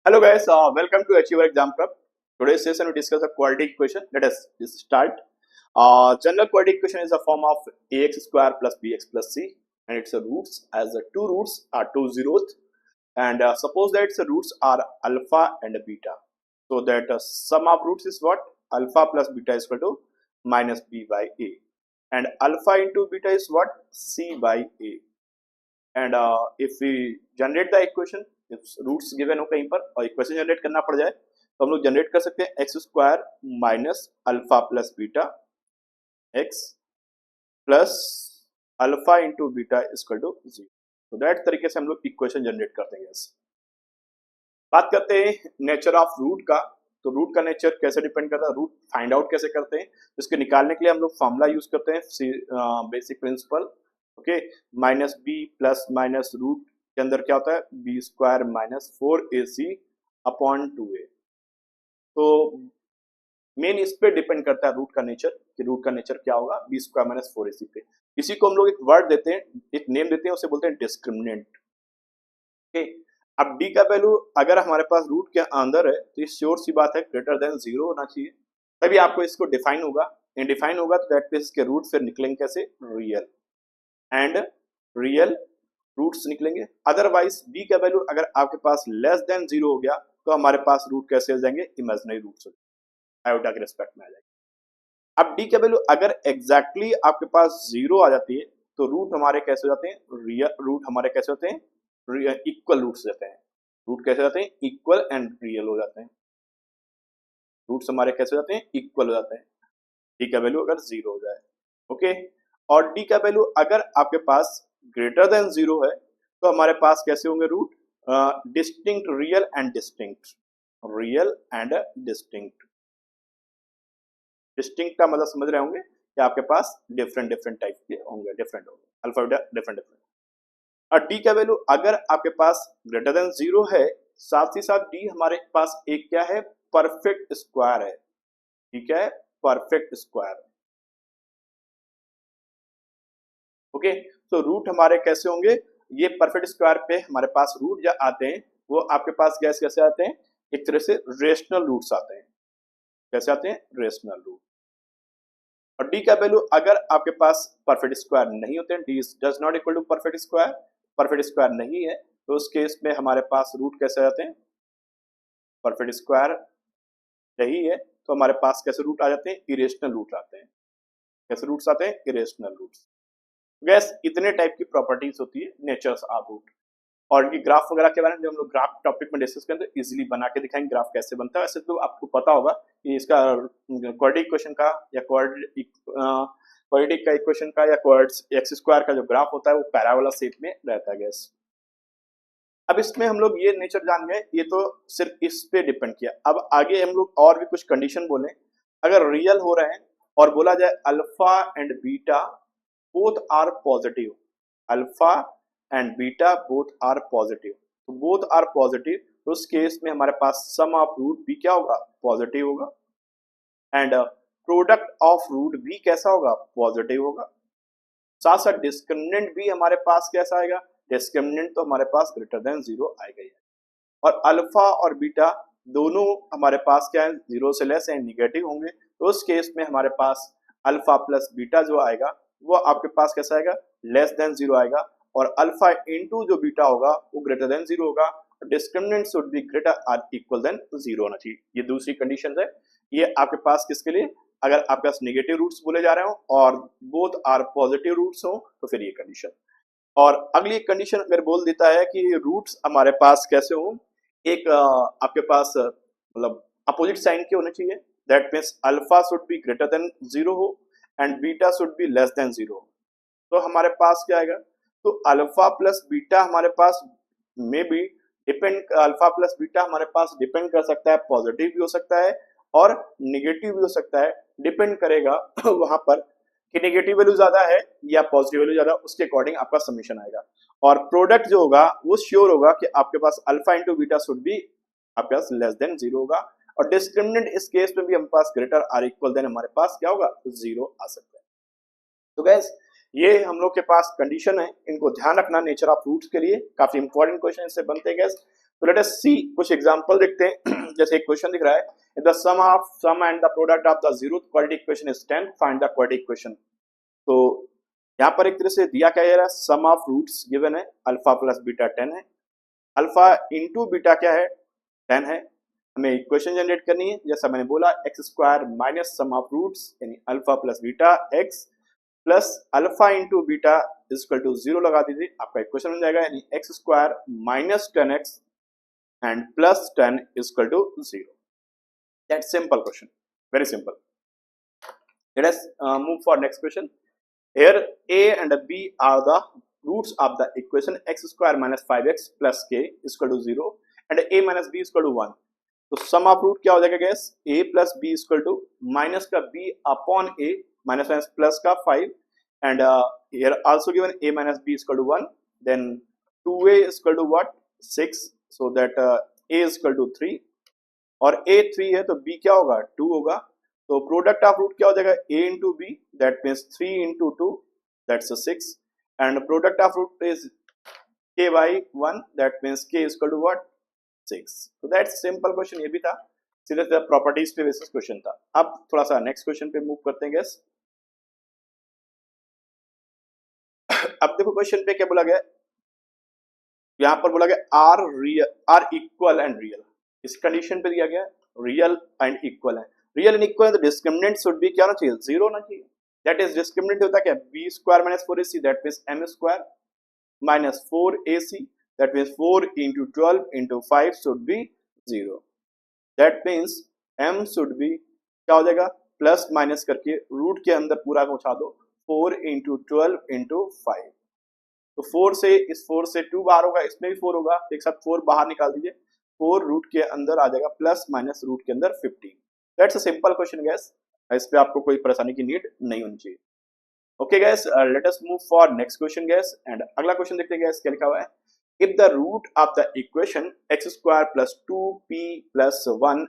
Hello guys, welcome to Achiever Exam Prep. Today's session we discuss a quadratic equation. Let us start. General quadratic equation is a form of ax square plus bx plus c, and its roots as two roots are two zeros, and suppose that its roots are alpha and beta. So that sum of roots is what? Alpha plus beta is equal to minus b by a, and alpha into beta is what? C by a. And if we generate the equation, if roots given हो कहीं पर और equation generate करना पड़ जाए तो हम लोग जनरेट कर सकते हैं x square minus alpha plus beta x plus alpha into beta equal to zero. तो दैट तरीके से हम लोग इक्वेशन जनरेट करते हैं। बात करते हैं नेचर ऑफ रूट का। तो रूट का नेचर कैसे डिपेंड करता है, रूट फाइंड आउट कैसे करते हैं, इसके निकालने के लिए हम लोग फॉर्मूला यूज करते हैं basic principle. Okay, minus b plus minus root के अंदर क्या होता है B square minus 4ac upon 2a। तो मेन इस पे डिपेंड करता है रूट का नेचर कि रूट का नेचर क्या होगा बी स्क्वायर माइनस 4ac पे। इसी को हम लोग एक वर्ड देते हैं, एक नेम देते हैं, उसे बोलते हैं डिस्क्रिमिनेंट। ओके, अब डी का वैल्यू अगर हमारे पास रूट के अंदर है तो ये श्योर सी बात है ग्रेटर देन जीरो होना चाहिए, तभी आपको इसको डिफाइन होगा। डिफाइन होगा तो दैट मींस के रूट फिर निकलेंगे कैसे, रियल एंड रियल रूट्स निकलेंगे। अदरवाइज बी का वैल्यू अगर आपके पास लेस देन जीरो हो गया तो हमारे पास रूट कैसे हो जाएंगे, इमेजिनरी रूट्स हो जाएंगे, आयोटा के रिस्पेक्ट में आ जाएंगे। अब डी का वैल्यू अगर एग्जैक्टली आपके पास जीरो आ जाती है तो रूट हमारे कैसे हो जाते हैं, रियल रूट हमारे कैसे होते हैं, इक्वल रूट्स रहते हैं। रूट कैसे जाते हैं, इक्वल एंड रियल हो जाते हैं। रूट्स हमारे कैसे हो जाते हैं, इक्वल हो जाते हैं डी का वैल्यू अगर जीरो हो जाए। ओके, और डी का वैल्यू अगर आपके पास ग्रेटर देन जीरो है तो हमारे पास कैसे होंगे root, distinct real and distinct, real and distinct. Distinct का मतलब समझ रहे होंगे कि आपके पास डिफरेंट डिफरेंट टाइप के होंगे, डिफरेंट होंगे अल्फाबेट डिफरेंट डिफरेंट। और डी का वैल्यू अगर आपके पास ग्रेटर देन जीरो है, साथ ही साथ डी हमारे पास एक क्या है, परफेक्ट स्क्वायर है। ठीक है, परफेक्ट स्क्वायर। ओके, तो रूट हमारे कैसे होंगे, ये परफेक्ट स्क्वायर पे हमारे पास रूट जो आते हैं वो आपके पास कैसे आते हैं, एक तरह से रेशनल रूट्स आते हैं। कैसे आते हैं, रेशनल रूट। और डी का वैल्यू अगर आपके पास परफेक्ट स्क्वायर नहीं होते हैं, D does not equal to perfect square, perfect square नहीं है तो उस केस में हमारे पास रूट कैसे आते हैं, परफेक्ट स्क्वायर नहीं है तो हमारे पास कैसे रूट आ जाते हैं, इरेशनल रूट आते हैं। कैसे रूट्स आते हैं, इरेशनल रूट्स। गैस इतने टाइप की प्रॉपर्टीज होती है नेचर्स ऑफ रूट। और ये ग्राफ वगैरह के बारे में जब हम लोग ग्राफ टॉपिक में डिस्कस करें तो इजीली बना के दिखाएंगे ग्राफ कैसे बनता है। वैसे तो आपको पता होगा कि इसका क्वाड्रेटिक इक्वेशन का या क्वाड्रेटिक का इक्वेशन का या एक्स स्क्वायर का जो ग्राफ होता है वो पैराबोला शेप में रहता है गैस। अब इसमें हम लोग ये नेचर जान गए, ये तो सिर्फ इस पे डिपेंड किया। अब आगे हम लोग और भी कुछ कंडीशन बोले, अगर रियल हो रहे हैं और बोला जाए alpha and beta both are positive, alpha and beta both are positive, तो बोथ आर पॉजिटिव तो उस केस में हमारे पास सम ऑफ रूट भी क्या होगा, पॉजिटिव होगा, एंड प्रोडक्ट ऑफ रूट भी कैसा होगा, पॉजिटिव होगा। साथ साथ डिस्क्रिमिनेंट भी हमारे पास कैसा आएगा, डिस्क्रिमिनेंट तो हमारे पास ग्रेटर देन जीरो आएगा ही। और अल्फा और बीटा दोनों हमारे पास क्या है, जीरो से लेस एंड निगेटिव होंगे तो उस केस में हमारे पास अल्फा प्लस बीटा जो आएगा वो आपके पास कैसा आएगा, लेस देन जीरो आएगा, और अल्फा इनटू जो बीटा होगा वो ग्रेटर देन जीरो होगा। Discriminant should be greater or equal than zero होना चाहिए। ये दूसरी कंडीशन है। ये आपके पास किसके लिए, अगर आपके पास नेगेटिव रूट्स बोले जा रहे हो और बोथ आर पॉजिटिव रूट्स हो तो फिर ये कंडीशन। और अगली कंडीशन अगर बोल देता है कि रूट्स हमारे पास कैसे हो, एक आपके पास मतलब अपोजिट साइन के होने चाहिए, that means alpha should be greater than zero हो and beta should be less than zero. तो हमारे पास क्या आएगा, तो अल्फा प्लस बीटा हमारे पास में भी डिपेंड, अल्फा प्लस बीटा हमारे पास डिपेंड कर सकता है, पॉजिटिव भी हो सकता है और निगेटिव भी हो सकता है। डिपेंड करेगा वहां पर कि नेगेटिव वैल्यू ज्यादा है या पॉजिटिव वैल्यू ज्यादा, उसके अकॉर्डिंग आपका समीशन आएगा। और प्रोडक्ट जो होगा वो श्योर होगा कि आपके पास alpha into beta should be आपके पास लेस देन जीरो होगा। और डिस्क्रिमिनेंट इस केस में भी हमारे पास ग्रेटर आर इक्वल देन हमारे पास क्या होगा, जीरो आ सकता है। तो गैस ये हम लोग के पास कंडीशन है, इनको ध्यान रखना नेचर ऑफ रूट्स के लिए, काफी इंपॉर्टेंट क्वेश्चन इससे बनते हैं गैस। तो लेट अस सी कुछ एग्जांपल देखते हैं जैसे एक क्वेश्चन दिख रहा है the sum and the product of the zeroth quadratic equation is 10 find the quadratic equation. तो यहाँ पर एक तरह से दिया क्या जा रहा है सम ऑफ रूट्स गिवन है अल्फा प्लस बीटा 10 है, अल्फा इंटू बीटा क्या है 10 है, हमें इक्वेशन जनरेट करनी है जैसा मैंने बोला x square minus sum of roots यानी alpha plus beta x plus alpha into beta equal to 0 लगा दीजिए, आपका इक्वेशन बन जाएगा यानी x square minus 10x and plus 10 is equal to 0. That's simple question. Very simple. Let us move for next question. Here a and b are the roots of the equation x square minus 5x plus k is equal to 0 and a minus b is equal to 1. तो sum of root क्या हो जाएगा gas a plus b is equal to minus का b upon a minus minus plus का 5 and here also given a minus b is equal to 1, then 2a is equal to what 6. So that a is equal to 3 और a 3 है तो b क्या होगा 2 होगा, तो product of root क्या हो जाएगा a into b that means 3 into 2 that's a 6 and product of root is k by 1 that means k is equal to what 6. so that's simple question ये भी था सीधे सीधे प्रॉपर्टीज पे बेसिस क्वेश्चन था। अब थोड़ा सा नेक्स्ट क्वेश्चन पे मूव करते हैं गैस। अब देखो क्वेश्चन पे क्या बोला गया, यहाँ पर बोला गया आर इक्वल एंड रियल, इस कंडीशन पे दिया गया रियल एंड इक्वल है, रियल एंड इक्वल तो डिस्क्रिमिनेंट शुड बी क्या होना चाहिए 0 होना चाहिए, दैट इज डिस्क्रिमिनेंट होता क्या b square minus 4ac that means m square minus 4ac that means 4 into 12 into 5 should be 0, that means m should be क्या हो जाएगा प्लस माइनस करके रूट के अंदर पूरा पहुंचा दो 4 into 12 into 5, तो 4 से इस 4 से 2 बाहर होगा, इसमें भी 4 होगा, एक साथ 4 बाहर निकाल दीजिए, 4 रूट के अंदर आ जाएगा प्लस माइनस रूट के अंदर 15। That's a simple question gas, इस पे आपको कोई परेशानी की नीड नहीं होनी चाहिए। Okay guys, let us move for next question guys and अगला क्वेश्चन देखते हैं गैस क्या लिखा हुआ है। If the root of the equation x square plus 2p plus 1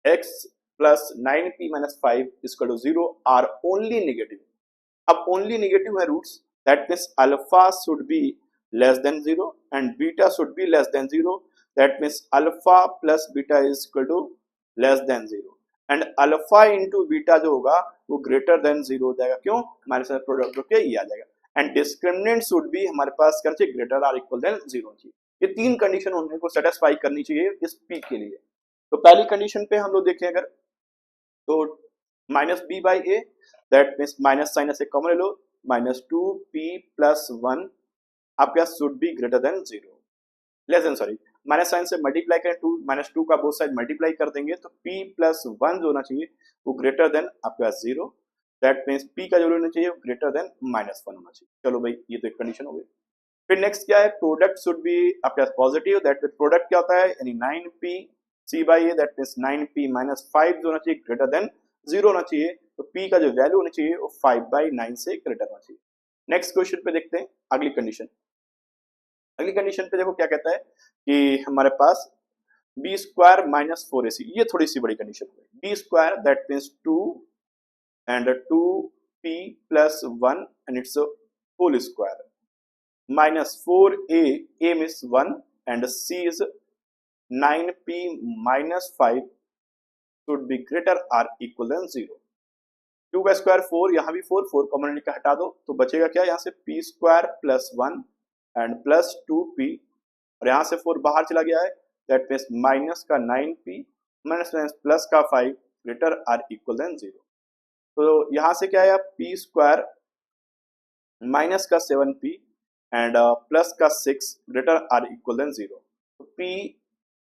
x plus 9p minus 5 equal to 0 are only negative, अब only negative है roots that means alpha should be less than 0 and beta should be less than 0, that means alpha plus beta is equal to less than 0 and alpha into beta जो होगा वो greater than 0 हो जाएगा, क्यों हमारे साथ product होके ये आ जाएगा and discriminant should be हमारे पास क्या चाहिए greater or equal than 0 चाहिए, ये तीन कंडीशन होने को सेटिस्फाई करनी चाहिए इस p के लिए। तो पहली कंडीशन पे हम लोग देखें अगर तो minus b by a that means minus sign से कॉमन ले लो माइनस 2p प्लस 1 आपके पास should be greater than 0 less than sorry minus sign से मल्टीप्लाई करें 2 माइनस 2 का बोथ साइड मल्टीप्लाई कर देंगे तो p प्लस 1 जो होना चाहिए वो ग्रेटर देन आपके पास 0, दैट मीन्स p का जो होना चाहिए ग्रेटर देन माइनस 1 होना चाहिए। चलो भाई ये तो एक कंडीशन हो गई। फिर नेक्स्ट क्या है प्रोडक्ट शुड बी आपके पास पॉजिटिव, दैट मीन्स प्रोडक्ट क्या होता है यानी 9p c by a that means 9p minus 5 जो होना चाहिए ग्रेटर देन 0 होना चाहिए, तो p का जो वैल्यू होनी चाहिए वो 5/9 से ग्रेटर होना चाहिए। नेक्स्ट क्वेश्चन पे देखते हैं अगली कंडीशन। अगली कंडीशन पे देखो क्या कहता है कि हमारे पास b स्क्वायर माइनस 4ac, ये थोड़ी सी बड़ी कंडीशन है, b square that means 2 and 2p plus 1 and it's whole square minus 4a, a means 1 and c is 9p minus 5 should be greater or equal than 0। 2 का square 4, यहाँ भी 4 common निकाल हटा दो तो बचेगा क्या यहाँ से p square plus 1 and plus 2p और यहाँ से 4 बाहर चला गया है दैट मीन्स माइनस का 9p माइनस माइनस प्लस का 5 ग्रेटर आर इक्वल देन 0। तो यहाँ से क्या आया p स्क्वायर माइनस का 7p एंड प्लस का 6 ग्रेटर आर इक्वल देन 0। तो p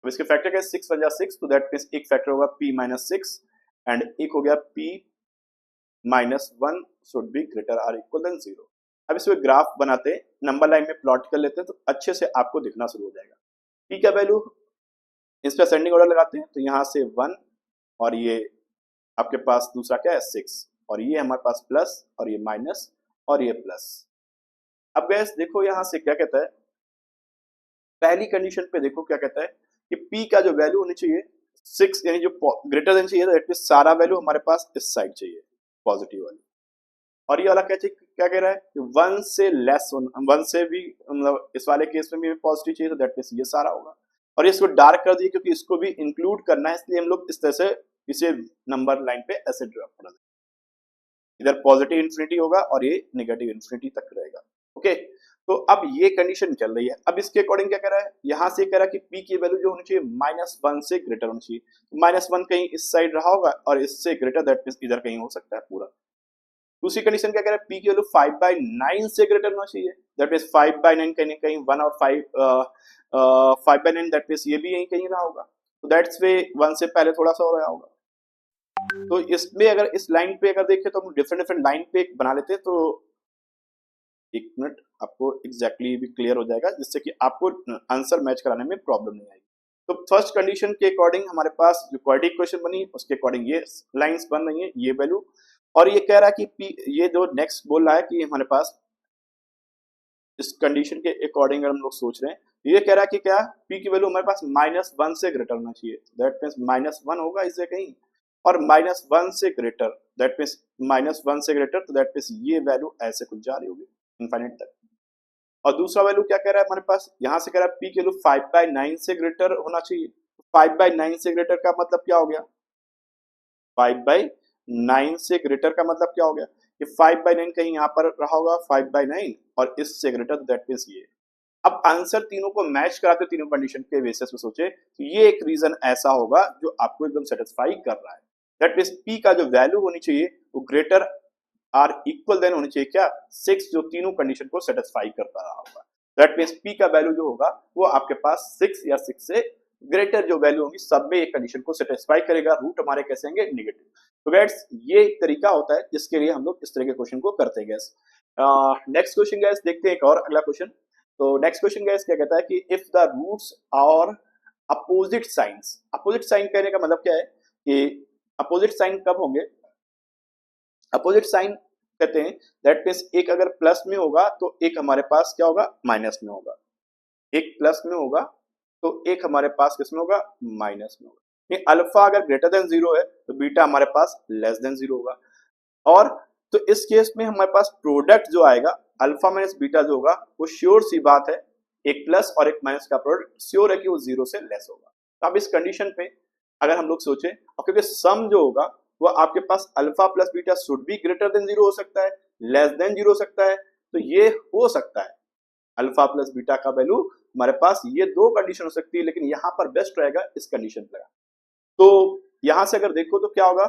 अब इसके फैक्टर क्या 6 बन जाए 6 तो दैट मीन्स एक फैक्टर होगा p माइनस 6 एंड एक हो गया p minus 1 should be greater or equal than 0। अब इसमें ग्राफ बनाते हैं, नंबर लाइन में प्लॉट कर लेते हैं तो अच्छे से आपको दिखना शुरू हो जाएगा। p का वैल्यू इस पर असेंडिंग ऑर्डर लगाते हैं तो यहाँ से 1 और ये आपके पास दूसरा क्या है 6 और ये हमारे पास प्लस और ये माइनस और ये प्लस। अब गैस देखो यहाँ से क्या कहता है, पहली कंडीशन पे देखो क्या कहता है कि p का जो वैल्यू होनी चाहिए 6 यानी जो ग्रेटर देन चाहिए दैट मींस सारा वैल्यू हमारे पास इस साइड चाहिए पॉजिटिव वाली, और ये वाला क्या कह रहा है कि 1 से लेस 1 से भी मतलब इस वाले केस में भी पॉजिटिव चाहिए तो दैट मींस ये सारा होगा, और इसको डार्क कर दिए क्योंकि इसको भी इंक्लूड करना है, इसलिए हम लोग इस तरह से इसे नंबर लाइन पे ऐसे ड्रॉ कर देंगे। इधर पॉजिटिव इन्फिनिटी होगा और ये नेगेटिव इन्फिनिटी तक रहेगा। ओके, तो अब ये कंडीशन चल रही है। अब इसके अकॉर्डिंग क्या कह रहा है, यहाँ से कह रहा है कि पी की वैल्यू जो होनी चाहिए -1 से ग्रेटर होनी चाहिए। -1 कहीं इस साइड रहा होगा और इससे ग्रेटर, दैट मींस इधर कहीं हो सकता है पूरा। दूसरी कंडीशन क्या कह रहा है, पी की वैल्यू 5/9 से ग्रेटर होना चाहिए, दैट मींस 5/9 कहीं कहीं 1 और 5/9, दैट मींस ये भी यहीं कहीं रहा होगा, तो दैट्स वे 1 से पहले थोड़ा सा हो रहा होगा। तो इसमें अगर इस लाइन पे अगर देखें तो हम डिफरेंट डिफरेंट लाइन पे बना लेते हैं, तो एक मिनट आपको एग्जैक्टली भी क्लियर हो जाएगा, जिससे कि आपको आंसर मैच कराने में प्रॉब्लम नहीं आएगी। तो फर्स्ट कंडीशन के अकॉर्डिंग हमारे पास जो क्वाड्रेटिक इक्वेशन बनी उसके अकॉर्डिंग ये लाइंस बन रही है, ये वैल्यू, और ये कह रहा है कि पी, ये जो नेक्स्ट बोल रहा है कि हमारे पास इस कंडीशन के अकॉर्डिंग हम लोग सोच रहे हैं, ये कह रहा है कि क्या पी की वैल्यू हमारे पास -1 से ग्रेटर होना चाहिए, दैट मींस -1 होगा इससे कहीं, और -1 से ग्रेटर, दैट मींस -1 से ग्रेटर, तो दैट मींस ये वैल्यू ऐसे कुछ जा रही होगी इनफाइनाइट तक। और दूसरा वैल्यू क्या कह रहा है हमारे पास, यहाँ से कह रहा है पी की वैल्यू 5/9 से ग्रेटर होना चाहिए। 5/9 से ग्रेटर का मतलब क्या हो गया, 5/9 से ग्रेटर का मतलब क्या हो गया, कि 5/9 कहीं यहाँ पर रहा होगा 5/9 और इससे ग्रेटर, दैट मींस ये। अब आंसर तीनों को मैच कराते, तीनों कंडीशन के बेसिस पे सोचे तो ये एक रीजन ऐसा होगा जो आपको एकदम सेटिस्फाई कर रहा है, दैट मींस पी का जो वैल्यू होनी चाहिए वो ग्रेटर आर इक्वल देन होनी चाहिए क्या 6, जो तीनों कंडीशन को सेटिस्फाई करता रहा होगा। दैट मींस पी का वैल्यू जो होगा वो आपके पास 6 या 6 से ग्रेटर जो वैल्यू होगी सब में एक कंडीशन को सेटिस्फाई करेगा। रूट हमारे कैसे होंगे, नेगेटिव। तो गाइस ये एक तरीका होता है जिसके लिए हम लोग इस तरह के क्वेश्चन को करते हैं गाइस। नेक्स्ट क्वेश्चन गाइस देखते हैं, एक और अगला क्वेश्चन। तो नेक्स्ट क्वेश्चन गाइस क्या कहता है कि इफ द रूट्स और अपोजिट साइंस, अपोजिट साइन कहने का मतलब क्या है कि अपोजिट साइन कब होंगे, अपोजिट साइन कहते हैं दैट मींस एक अगर प्लस में होगा तो एक हमारे पास क्या होगा, माइनस में होगा। एक प्लस में होगा तो एक हमारे पास किस में होगा, माइनस में होगा। नहीं, अल्फा अगर ग्रेटर देन 0 है तो बीटा हमारे पास लेस देन 0 होगा। और तो इस केस में हमारे पास प्रोडक्ट जो आएगा अल्फा माइनस बीटा जो होगा वो श्योर सी बात है, एक प्लस और एक माइनस का प्रोडक्ट श्योर है कि वो 0 से लेस होगा। तो अब इस कंडीशन पे अगर हम लोग सोचें, और क्योंकि सम जो होगा वो आपके पास alpha plus beta should be greater than 0 हो सकता है, लेस देन 0 हो सकता है, तो ये हो सकता है अल्फा प्लस बीटा का वैल्यू हमारे पास ये दो कंडीशन हो सकती है, लेकिन यहाँ पर बेस्ट रहेगा इस कंडीशन पर। तो यहां से अगर देखो तो क्या होगा,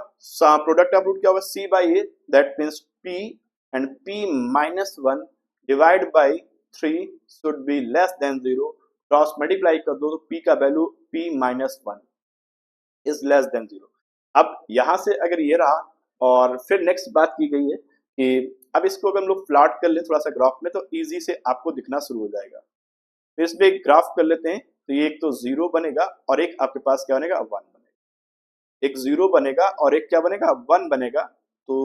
प्रोडक्ट ऑफ रूट क्या होगा, c by a, that means p and p -1 divide by 3 should be less then 0, cross multiply कर दो तो p का value p -1 is less than 0। अब यहां से अगर ये रहा, और फिर नेक्स्ट बात की गई है कि अब इसको अगर हम लोग प्लॉट कर ले थोड़ा सा ग्राफ में तो इजी से आपको दिखना शुरू हो जाएगा। तो इसमें एक ग्राफ कर लेते हैं, तो ये एक तो 0 बनेगा और एक आपके पास क्या बनेगा, 1 बनेगा। एक 0 बनेगा और एक क्या बनेगा, 1 बनेगा। तो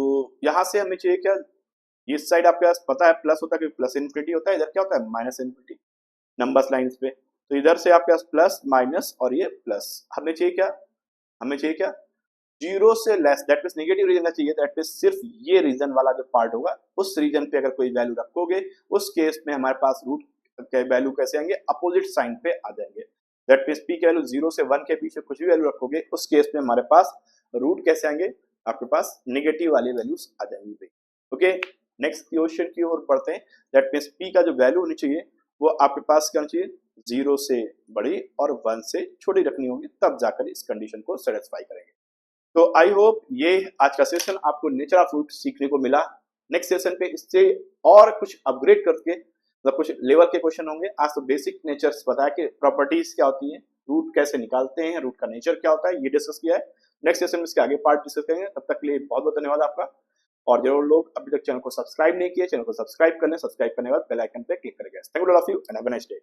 यहां से हमें चाहिए क्या, इस साइड आपके पास पता है प्लस होता है कि प्लस इन्फिनिटी होता है, इधर क्या होता है माइनस इन्फिनिटी नंबर्स लाइंस पे। तो इधर से आपके पास प्लस माइनस और ये प्लस, हमें चाहिए क्या, हमें चाहिए क्या 0 से less, that means negative reason चाहिए, दैट मींस सिर्फ ये रीजन वाला जो पार्ट होगा उस रीजन पे अगर कोई वैल्यू रखोगे उस केस में हमारे पास रूट के वैल्यू कैसे आएंगे, अपोजिट साइन पे आ जाएंगे। दैट मींस पी की वैल्यू 0 से 1 के पीछे कुछ भी वैल्यू रखोगे उस केस में हमारे पास रूट कैसे आएंगे, आपके पास नेगेटिव वाली वैल्यूज आ जाएंगी भाई। ओके, नेक्स्ट क्वेश्चन की ओर बढ़ते हैं। दैट मींस पी का जो वैल्यू होनी चाहिए वो आपके पास क्या चाहिए, 0 से बड़ी और 1 से छोटी रखनी होगी, तब जाकर इस कंडीशन को सेटिस्फाई करेंगे। तो आई होप ये आज का सेशन आपको नेचर ऑफ रूट सीखने को मिला। नेक्स्ट सेशन पे इससे और कुछ अपग्रेड करके मतलब कुछ लेवल के क्वेश्चन होंगे। आज तो बेसिक नेचर्स बताया कि प्रॉपर्टीज क्या होती हैं, रूट कैसे निकालते हैं, रूट का नेचर क्या होता है, ये डिस्कस किया है। नेक्स्ट सेशन में इसके आगे पार्ट डिस्कस करेंगे। तब तक के लिए बहुत बहुत धन्यवाद आपका। और जो लोग अभी तक चैनल को सब्सक्राइब नहीं किए, चैनल को सब्सक्राइब कर लें, सब्सक्राइब करने के बाद बेल आइकन पे क्लिक करेंगे। Thank you all of you and have a nice day.